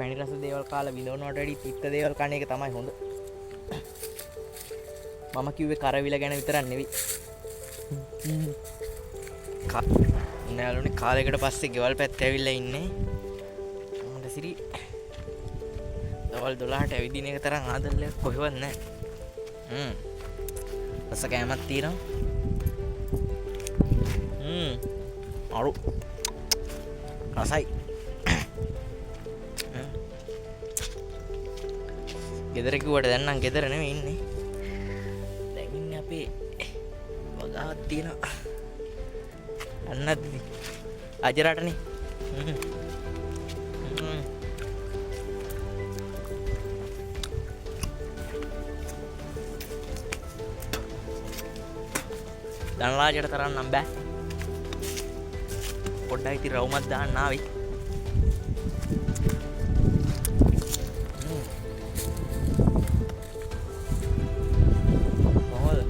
පැණි රස දේවල් කාලා විඳවනවට වැඩිය තිත්ත දේවල් කන එක තමයි හොඳ. මම කිව්වේ කරවිල ගැන විතරක් නෙවෙයි. යාළුවනේ කාලයකට පස්සේ ගෙවල් පැත්තේ ඇවිල්ලා ඉන්නේ. මට සිරි දවල් 12ට ඇවිදින එක තරම් ආදරයක් කොහෙවත් නැහැ. රස කෑමක් තියෙනවා. අරු රසයි. ගෙදර කිව්වට දැන් නම් ගෙදර නෙමෙයි ඉන්නේ. දැන් ඉන්නේ අපේ වගාවක් තියෙනවා. අන්නත් අජරටනේ. ධනරාජයට තරම් නම් බෑ. පොඩ්ඩක් ඉතින් රවුමක් දාන්න ආවේ. කොහොමද?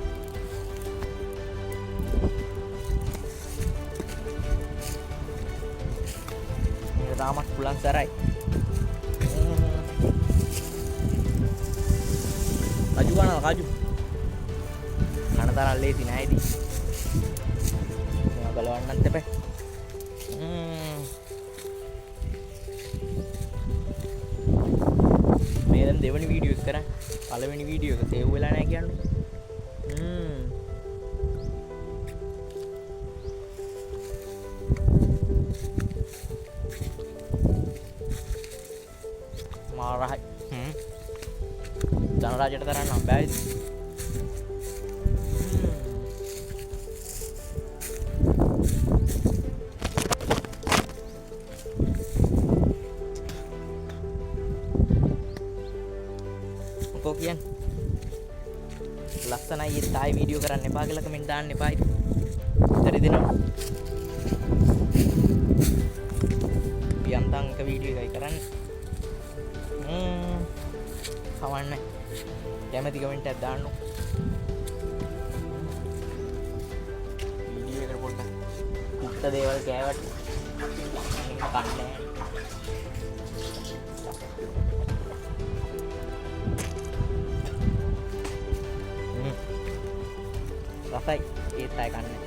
මේක තාමත් පුලන් සරයි. කජු කනවා කජු. කන තරම් ලේසි නෑ ඉතින්. මේවා බලවන්නත් එපා. මේ දැන් දෙවෙනි වීඩියෝ එක කරා. පළවෙනි වීඩියෝ එක සේව් වෙලා නැහැ කියන්නේ. මාරහයි. ධනරාජයට තරම් නම් බෑ. කියන්නේ ලස්සනයි ඒ තායි වීඩියෝ කරන්න එපා කියලා කමෙන්ට් දාන්න එපා ඉතින්. හරි දෙනවා. පියන්තම් එක වීඩියෝ එකයි කරන්නේ. කවන්නේ. කැමති කමෙන්ට් එකක් දාන්න. වීඩියෝ එකට පොඩ්ඩක් කුට්ට දේවල් කෑවට කන්නේ. රසයි ඒත් අය කන්නේ.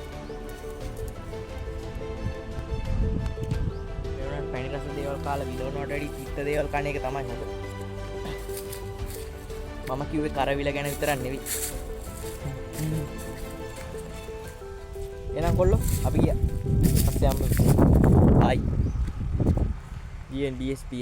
ඒවනම් පැණි රස දේවල් කාලා විඳවනවට වැඩිය තිත්ත දේවල් කන එක තමයි හොඳ. මම කිව්වේ කරවිල ගැන විතරක් නෙවෙයි. එහෙනම් කොල්ලෝ අපි ගියා. පස්සේ යමු. ආයි. DNDSPI